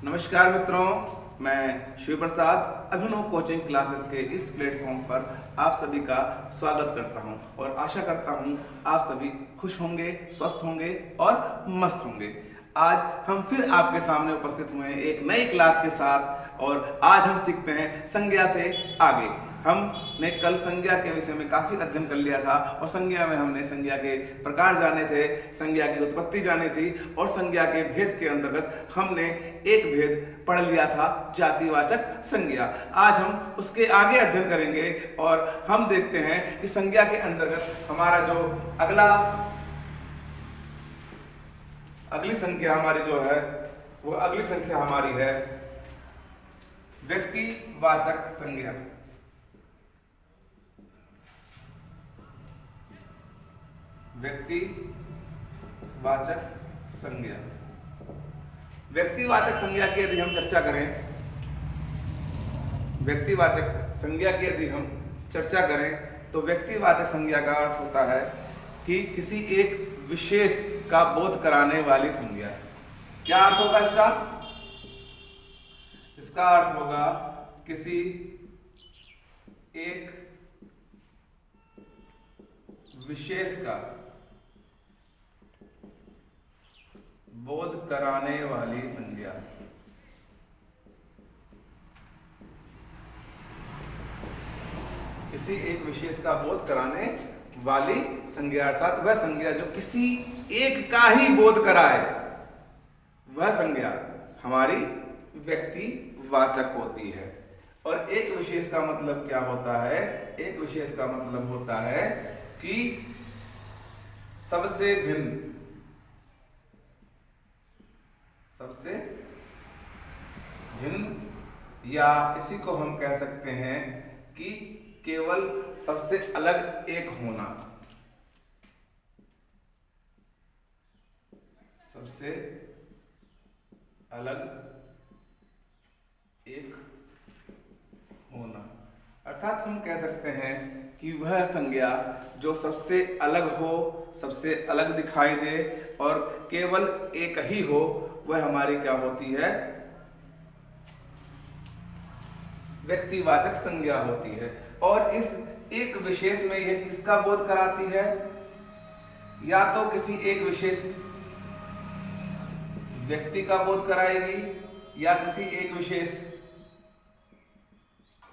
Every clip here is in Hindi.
नमस्कार मित्रों, मैं शिव प्रसाद अभिनव कोचिंग क्लासेस के इस प्लेटफॉर्म पर आप सभी का स्वागत करता हूं और आशा करता हूं आप सभी खुश होंगे, स्वस्थ होंगे और मस्त होंगे। आज हम फिर आपके सामने उपस्थित हुए हैं एक नई क्लास के साथ और आज हम सीखते हैं संज्ञा से आगे। हमने कल संज्ञा के विषय में काफ़ी अध्ययन कर लिया था और संज्ञा में हमने संज्ञा के प्रकार जाने थे, संज्ञा की उत्पत्ति जानी थी और संज्ञा के भेद के अंतर्गत हमने एक भेद पढ़ लिया था, जातिवाचक संज्ञा। आज हम उसके आगे अध्ययन करेंगे और हम देखते हैं कि संज्ञा के अंतर्गत हमारा जो अगली संख्या हमारी जो है वो अगली संख्या हमारी है व्यक्तिवाचक संज्ञा। व्यक्तिवाचक संज्ञा। व्यक्तिवाचक संज्ञा की यदि हम चर्चा करें, व्यक्तिवाचक संज्ञा की यदि हम चर्चा करें तो व्यक्तिवाचक संज्ञा का अर्थ होता है कि किसी एक विशेष का बोध कराने वाली संज्ञा। क्या अर्थ होगा इसका? इसका अर्थ होगा किसी एक विशेष का बोध कराने वाली संज्ञा। किसी एक विशेष का बोध कराने वाली संज्ञा अर्थात वह संज्ञा जो किसी एक का ही बोध कराए, वह संज्ञा हमारी व्यक्तिवाचक होती है। और एक विशेष का मतलब क्या होता है? एक विशेष का मतलब होता है कि सबसे भिन्न, सबसे भिन्न या इसी को हम कह सकते हैं कि केवल सबसे अलग एक होना। सबसे अलग एक होना अर्थात हम कह सकते हैं कि वह संज्ञा जो सबसे अलग हो, सबसे अलग दिखाई दे और केवल एक ही हो, वह हमारी क्या होती है? व्यक्तिवाचक संज्ञा होती है। और इस एक विशेष में यह किसका बोध कराती है? या तो किसी एक विशेष व्यक्ति का बोध कराएगी या किसी एक विशेष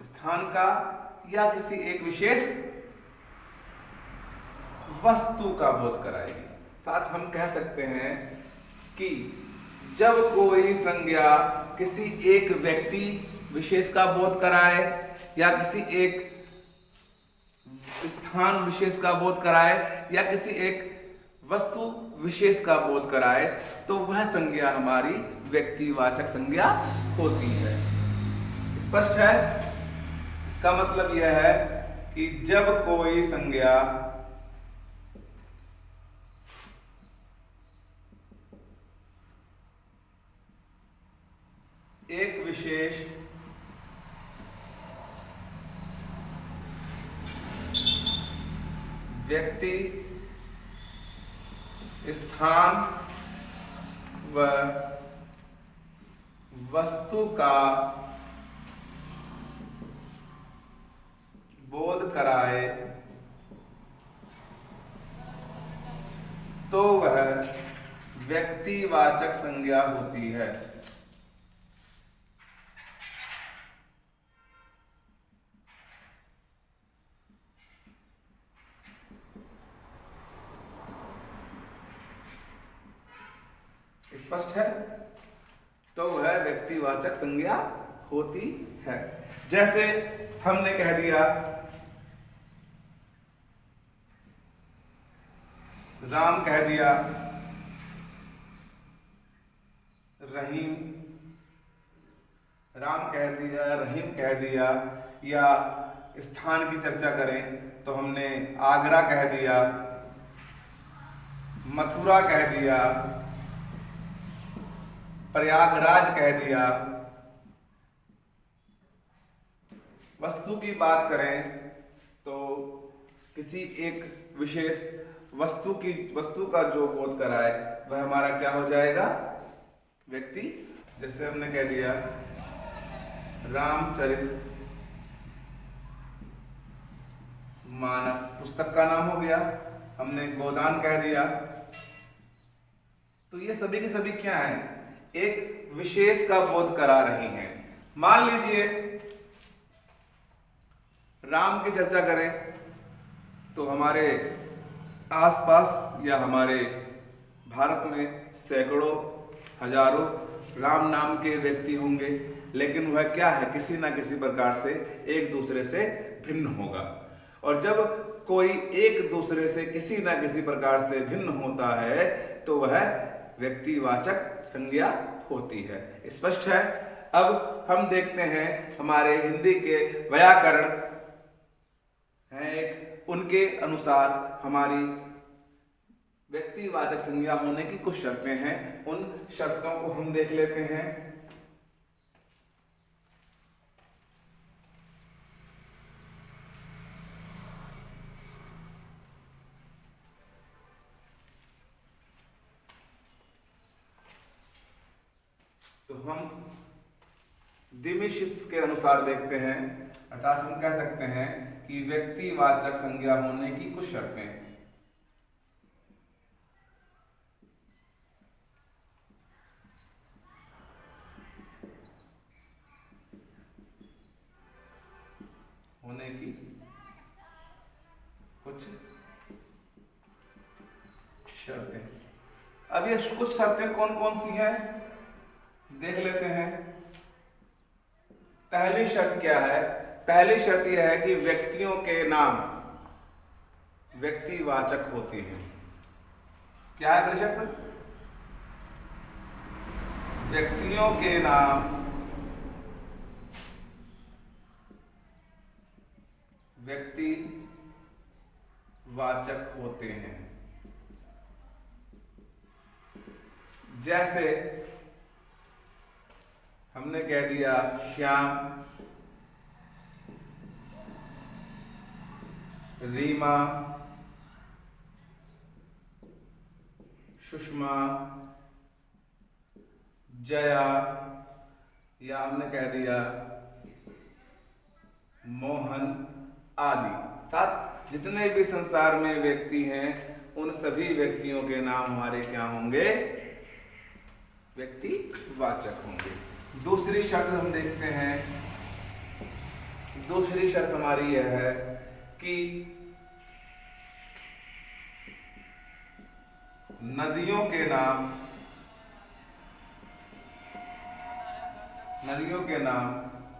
स्थान का या किसी एक विशेष वस्तु का बोध कराएगी। साथ हम कह सकते हैं कि जब कोई संज्ञा किसी एक व्यक्ति विशेष का बोध कराए या किसी एक स्थान विशेष का बोध कराए या किसी एक वस्तु विशेष का बोध कराए तो वह संज्ञा हमारी व्यक्तिवाचक संज्ञा होती है। स्पष्ट है? इसका मतलब यह है कि जब कोई संज्ञा एक विशेष व्यक्ति, स्थान व वस्तु का बोध कराए तो वह व्यक्तिवाचक संज्ञा होती है। स्पष्ट है? तो वह व्यक्तिवाचक संज्ञा होती है। जैसे हमने कह दिया राम, कह दिया रहीम, राम कह दिया, रहीम कह दिया, या स्थान की चर्चा करें तो हमने आगरा कह दिया, मथुरा कह दिया, प्रयागराज कह दिया। वस्तु की बात करें तो किसी एक विशेष वस्तु का जो बोध कराए वह हमारा क्या हो जाएगा? व्यक्ति जैसे हमने कह दिया रामचरित मानस पुस्तक का नाम हो गया, हमने गोदान कह दिया। तो ये सभी के सभी क्या है, एक विशेष का बोध करा रही हैं। मान लीजिए राम की चर्चा करें तो हमारे आसपास या हमारे भारत में सैकड़ों हजारों राम नाम के व्यक्ति होंगे, लेकिन वह क्या है, किसी ना किसी प्रकार से एक दूसरे से भिन्न होगा। और जब कोई एक दूसरे से किसी ना किसी प्रकार से भिन्न होता है तो वह व्यक्तिवाचक संज्ञा होती है। स्पष्ट है। अब हम देखते हैं हमारे हिंदी के व्याकरण हैं एक, उनके अनुसार हमारी व्यक्तिवाचक संज्ञा होने की कुछ शर्तें हैं। उन शर्तों को हम देख लेते हैं। तो हम दिमिशित्स के अनुसार देखते हैं, अर्थात हम कह सकते हैं कि व्यक्तिवाचक संज्ञा होने की कुछ शर्तें। होने की कुछ शर्तें। अब ये कुछ शर्तें कौन कौन सी हैं देख लेते हैं। पहली शर्त क्या है? पहली शर्त यह है कि व्यक्तियों के नाम व्यक्तिवाचक होते हैं। क्या है पहली शर्त? व्यक्तियों के नाम व्यक्तिवाचक होते हैं। जैसे हमने कह दिया श्याम, रीमा, सुषमा, जया, या हमने कह दिया मोहन आदि। अर्थात जितने भी संसार में व्यक्ति हैं उन सभी व्यक्तियों के नाम हमारे क्या होंगे? व्यक्तिवाचक होंगे। दूसरी शर्त हम देखते हैं। दूसरी शर्त हमारी यह है कि नदियों के नाम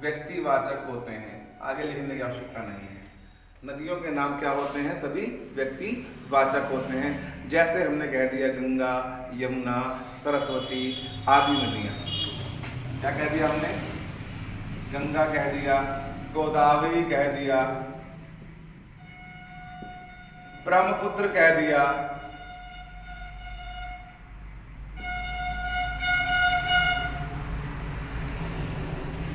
व्यक्तिवाचक होते हैं। आगे लिखने की आवश्यकता नहीं है। नदियों के नाम क्या होते हैं? सभी व्यक्तिवाचक होते हैं। जैसे हमने कह दिया गंगा, यमुना, सरस्वती आदि नदियां। क्या कह दिया हमने? गंगा कह दिया, गोदावरी कह दिया, ब्रह्मपुत्र कह दिया,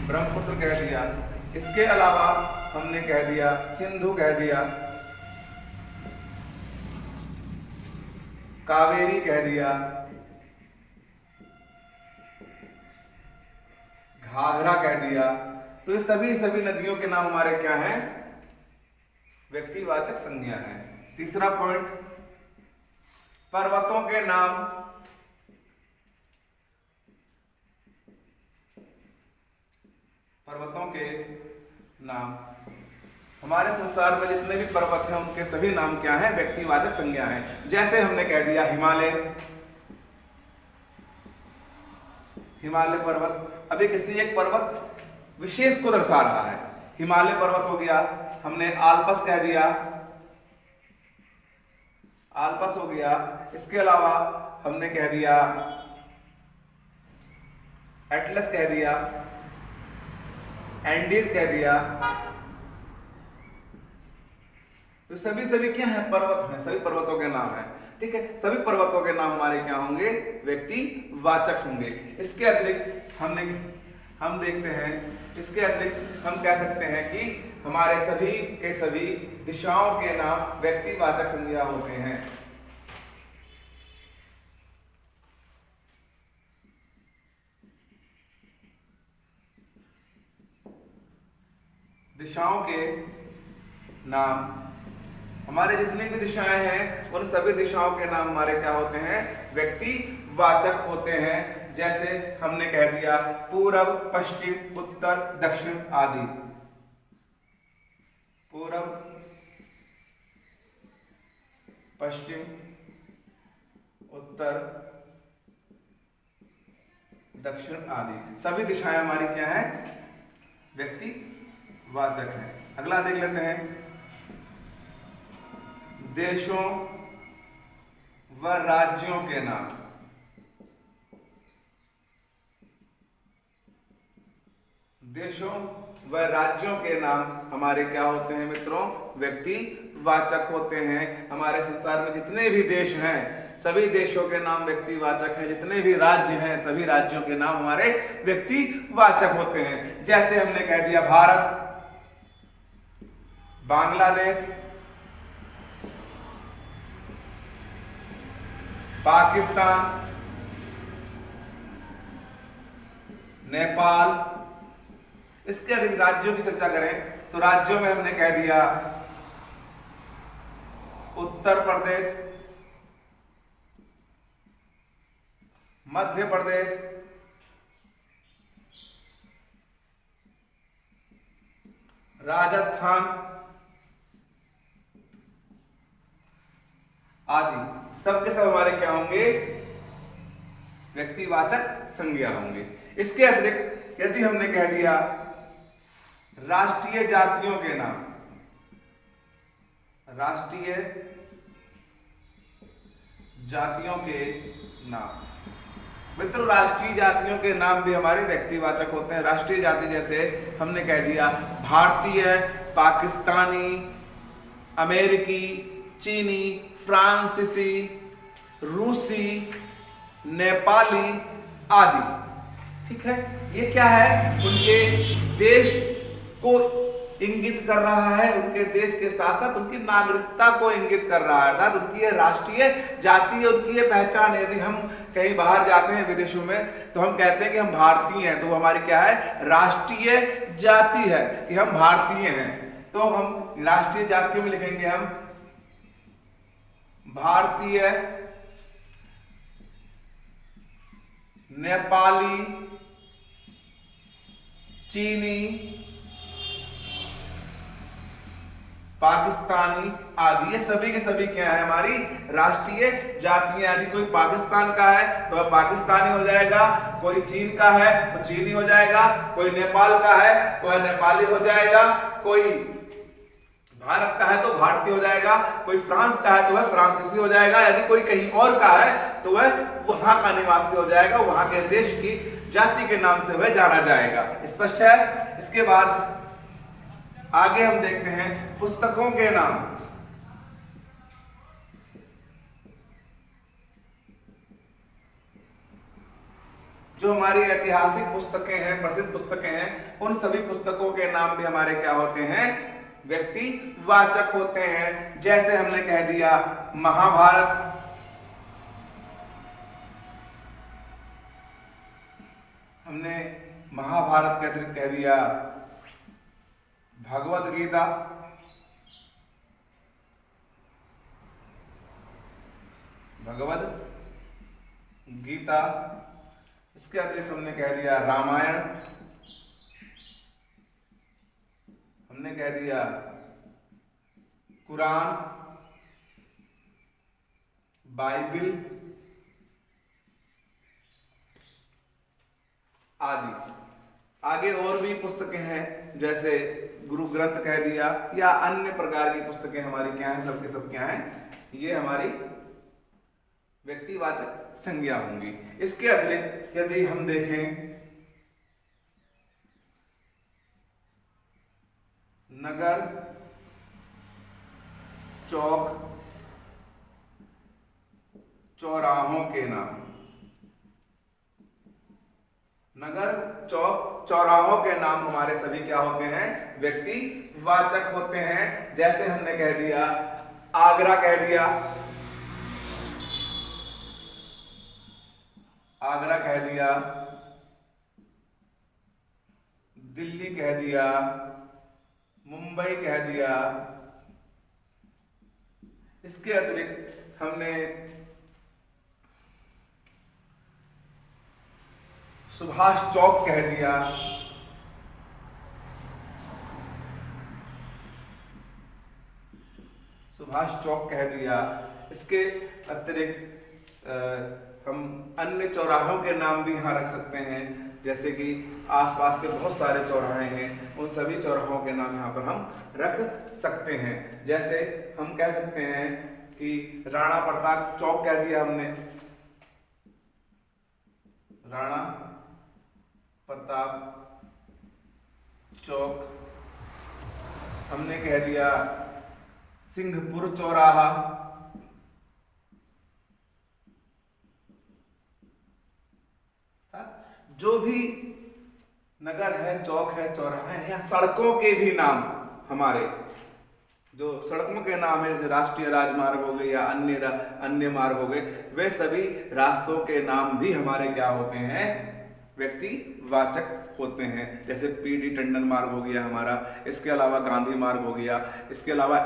ब्रह्मपुत्र कह दिया। इसके अलावा हमने कह दिया सिंधु कह दिया, कावेरी कह दिया, घाघरा कह दिया। तो ये सभी नदियों के नाम हमारे क्या हैं? व्यक्तिवाचक संज्ञा है। तीसरा पॉइंट, पर्वतों के नाम हमारे संसार में जितने भी पर्वत हैं उनके सभी नाम क्या हैं? व्यक्तिवाचक संज्ञा हैं। जैसे हमने कह दिया हिमालय पर्वत, अभी किसी एक पर्वत विशेष को दर्शा रहा है। हिमालय पर्वत हो गया। हमने आल्पस कह दिया, आल्पस हो गया। इसके अलावा हमने कह दिया एटलस कह दिया, एंडीज कह दिया। तो सभी क्या है? पर्वत हैं। सभी पर्वतों के नाम हैं। ठीक है, सभी पर्वतों के नाम हमारे क्या होंगे? व्यक्तिवाचक होंगे। इसके अतिरिक्त हम देखते हैं, इसके अतिरिक्त हम कह सकते हैं कि हमारे सभी के सभी दिशाओं के नाम व्यक्तिवाचक संज्ञा होते हैं। दिशाओं के नाम, हमारे जितनी भी दिशाएं हैं उन सभी दिशाओं के नाम हमारे क्या होते हैं, व्यक्तिवाचक होते हैं। जैसे हमने कह दिया पूरब, पश्चिम, उत्तर, दक्षिण आदि। पूरब, पश्चिम, उत्तर, दक्षिण आदि सभी दिशाएं हमारी क्या है, व्यक्तिवाचक हैं। अगला देख लेते हैं, देशों व राज्यों के नाम। देशों व राज्यों के नाम हमारे क्या होते हैं मित्रों, व्यक्तिवाचक होते हैं। हमारे संसार में जितने भी देश हैं सभी देशों के नाम व्यक्तिवाचक हैं, जितने भी राज्य हैं सभी राज्यों के नाम हमारे व्यक्तिवाचक होते हैं। जैसे हमने कह दिया भारत, बांग्लादेश, पाकिस्तान, नेपाल। इसके अधिक राज्यों की चर्चा करें तो राज्यों में हमने कह दिया उत्तर प्रदेश, मध्य प्रदेश, राजस्थान आदि। सब के सब हमारे क्या होंगे, व्यक्तिवाचक संज्ञा होंगे। इसके अतिरिक्त यदि हमने कह दिया राष्ट्रीय जातियों के नाम, राष्ट्रीय जातियों के नाम, मित्रों राष्ट्रीय जातियों के नाम भी हमारे व्यक्तिवाचक होते हैं। राष्ट्रीय जाति जैसे हमने कह दिया भारतीय, पाकिस्तानी, अमेरिकी, चीनी, फ्रांसीसी, रूसी, नेपाली आदि। ठीक है, ये क्या है, उनके देश को इंगित कर रहा है, उनके देश के साथ साथ उनकी नागरिकता को इंगित कर रहा है, अर्थात उनकी ये राष्ट्रीय जाति है, उनकी ये पहचान है। यदि हम कहीं बाहर जाते हैं विदेशों में तो हम कहते हैं कि हम भारतीय हैं, तो हमारी क्या है, राष्ट्रीय जाति है कि हम भारतीय हैं। तो हम राष्ट्रीय जातियों में लिखेंगे हम भारतीय, नेपाली, चीनी, पाकिस्तानी आदि। ये सभी के सभी क्या है, हमारी राष्ट्रीय जातियां। यदि कोई पाकिस्तान का है तो वह पाकिस्तानी हो जाएगा, कोई चीन का है तो चीनी हो जाएगा, कोई नेपाल का है तो वह नेपाली हो जाएगा, कोई भारत का है तो भारतीय हो जाएगा, कोई फ्रांस का है तो वह फ्रांसीसी हो जाएगा, यदि कोई कहीं और का है तो वह वहां का निवासी हो जाएगा, वहां के देश की जाति के नाम से वह जाना जाएगा। स्पष्ट है। इसके बाद आगे हम देखते हैं पुस्तकों के नाम। जो हमारी ऐतिहासिक पुस्तकें हैं, प्रसिद्ध पुस्तकें हैं, उन सभी पुस्तकों के नाम भी हमारे क्या होते हैं, व्यक्तिवाचक होते हैं। जैसे हमने कह दिया महाभारत, हमने महाभारत के अतिरिक्त कह दिया भगवद गीता, भगवद गीता। इसके अतिरिक्त हमने कह दिया रामायण, हमने कह दिया कुरान, बाइबिल आदि। आगे और भी पुस्तकें हैं, जैसे गुरु ग्रंथ कह दिया, या अन्य प्रकार की पुस्तकें हमारी क्या हैं, सबके सब क्या हैं, ये हमारी व्यक्तिवाचक संज्ञा होंगी। इसके अतिरिक्त यदि हम देखें नगर, चौक, चौराहों के नाम। नगर, चौक, चौराहों के नाम हमारे सभी क्या होते हैं, व्यक्तिवाचक होते हैं। जैसे हमने कह दिया आगरा, कह दिया आगरा, कह दिया दिल्ली, कह दिया मुंबई कह दिया। इसके अतिरिक्त हमने सुभाष चौक कह दिया। सुभाष चौक कह दिया। इसके अतिरिक्त हम अन्य चौराहों के नाम भी यहाँ रख सकते हैं, जैसे कि आसपास के बहुत सारे चौराहे हैं, उन सभी चौराहों के नाम यहाँ पर हम रख सकते हैं। जैसे हम कह सकते हैं कि राणा प्रताप चौक कह दिया हमने, राणा प्रताप चौक। हमने कह दिया सिंहपुर चौराहा, जो भी नगर है, चौक है, चौराहा है, या सड़कों के भी नाम, हमारे जो सड़कों के नाम है जैसे राष्ट्रीय राजमार्ग हो गए या अन्य मार्ग हो गए, वे सभी रास्तों के नाम भी हमारे क्या होते हैं, व्यक्तिवाचक होते हैं। जैसे पीडी टंडन मार्ग हो गया हमारा, इसके अलावा गांधी मार्ग हो गया, इसके अलावा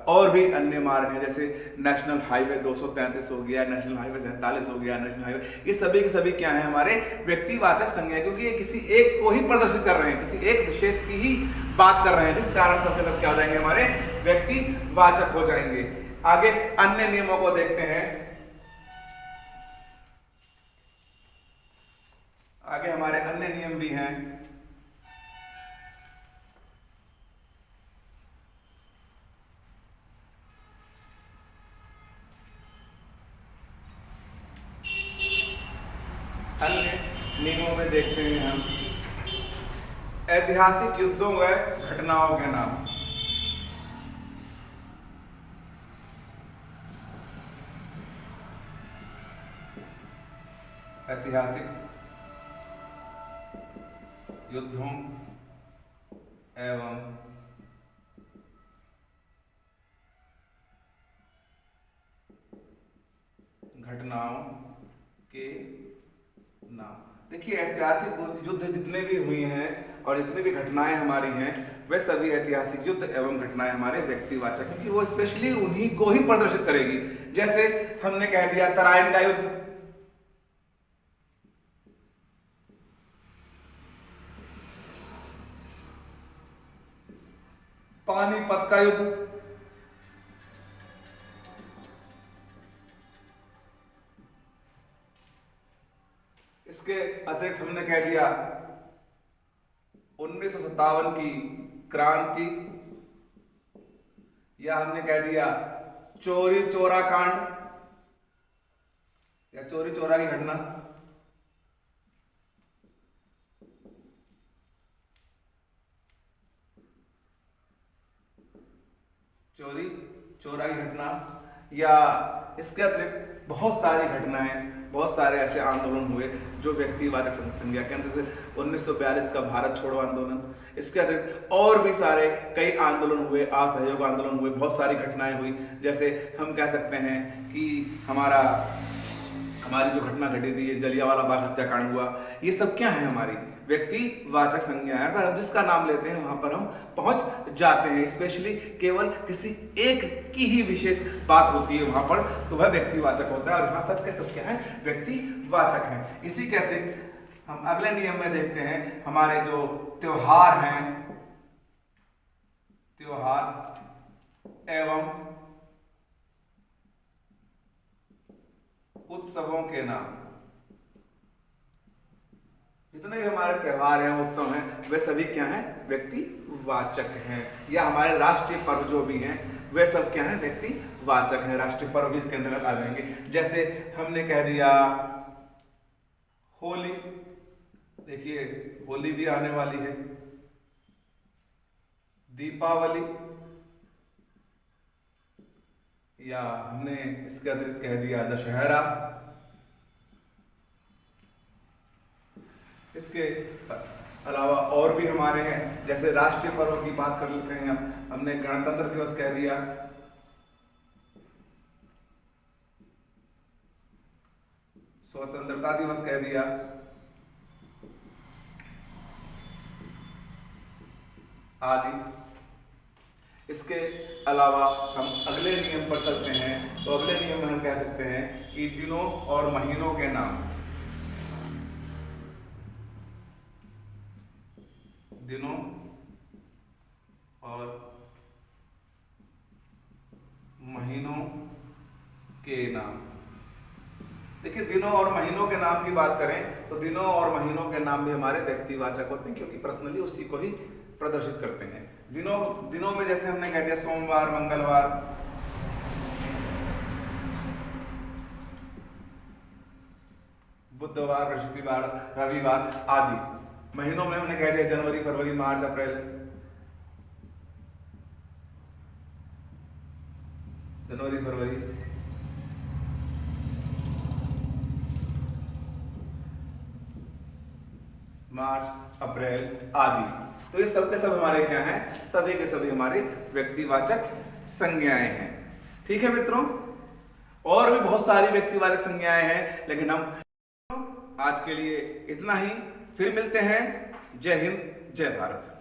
और भी अन्य मार्ग हैं, जैसे नेशनल हाईवे 233 हो गया, नेशनल हाईवे 47 हो गया, नेशनल हाईवे, ये सभी के सभी क्या है, हमारे व्यक्तिवाचक संज्ञा, क्योंकि ये किसी एक को ही प्रदर्शित कर रहे हैं, किसी एक विशेष की ही बात कर रहे हैं, जिस कारण सबके सब क्या हो जाएंगे, हमारे व्यक्तिवाचक हो जाएंगे। आगे अन्य नियमों को देखते हैं। आगे हमारे अन्य नियम भी हैं। अन्य नियमों में देखते हैं हम ऐतिहासिक युद्धों व घटनाओं के नाम। ऐतिहासिक युद्धों एवं घटनाओं के नाम। देखिए, ऐतिहासिक युद्ध जितने भी हुए हैं और जितनी भी घटनाएं हमारी हैं, वे सभी ऐतिहासिक युद्ध एवं घटनाएं हमारे व्यक्तिवाचक, क्योंकि वो स्पेशली उन्हीं को ही प्रदर्शित करेगी। जैसे हमने कह दिया तराइन का युद्ध, पानीपत का युद्ध, इसके अतिरिक्त हमने कह दिया 1957 की क्रांति, या हमने कह दिया चोरी चोरा कांड या चोरी चोरा की घटना। चोरी चोरा की घटना, या इसके अतिरिक्त बहुत सारी घटनाएं, बहुत सारे ऐसे आंदोलन हुए जो व्यक्तिवाचक संज्ञा के अंदर, जैसे 1942 का भारत छोड़ो आंदोलन। इसके अतिरिक्त और भी सारे कई आंदोलन हुए, असहयोग आंदोलन हुए, बहुत सारी घटनाएं हुई। जैसे हम कह सकते हैं कि हमारी जो घटना घटी थी, जलियांवाला बाग हत्याकांड हुआ, ये सब क्या है, हमारी व्यक्तिवाचक संज्ञा है। अगर हम जिसका नाम लेते हैं वहां पर हम पहुंच जाते हैं। स्पेशली केवल किसी एक की ही विशेष बात होती है वहां पर, तो वह व्यक्तिवाचक होता है, और यहाँ सब के सब क्या है, व्यक्तिवाचक हैं। इसी के अतिरिक्त हम अगले नियम में देखते हैं हमारे जो त्योहार हैं, त्योहार एवं उत्सवों के नाम। जितने भी हमारे त्योहार हैं, उत्सव हैं, वे सभी क्या हैं, व्यक्तिवाचक हैं। या हमारे राष्ट्रीय पर्व जो भी हैं, वे सब क्या हैं, व्यक्तिवाचक हैं। राष्ट्रीय पर्व भी इसके अंतर्गत आ जाएंगे। जैसे हमने कह दिया होली, देखिए होली भी आने वाली है, दीपावली, या हमने इसके अतिरिक्त कह दिया दशहरा। इसके अलावा और भी हमारे हैं, जैसे राष्ट्रीय पर्व की बात कर लेते हैं हमने गणतंत्र दिवस कह दिया, स्वतंत्रता दिवस कह दिया, आदि। इसके अलावा हम अगले नियम पर चलते हैं। तो अगले नियम में हम कह सकते हैं कि दिनों और महीनों के नाम, दिनों और महीनों के नाम। देखिए, दिनों और महीनों के नाम की बात करें तो दिनों और महीनों के नाम भी हमारे व्यक्तिवाचक होते हैं, क्योंकि पर्सनली उसी को ही प्रदर्शित करते हैं। दिनों में जैसे हमने कह दिया सोमवार, मंगलवार, बुधवार, बृहस्पतिवार, रविवार आदि। महीनों में हमने कह दिया जनवरी, फरवरी, मार्च, अप्रैल, जनवरी, फरवरी, मार्च, अप्रैल आदि। तो ये सब के सब हमारे क्या हैं? सभी के सभी हमारे व्यक्तिवाचक संज्ञाएं हैं। ठीक है मित्रों, और भी बहुत सारी व्यक्तिवाचक संज्ञाएं हैं, लेकिन हम आज के लिए इतना ही। फिर मिलते हैं। जय हिंद, जय भारत।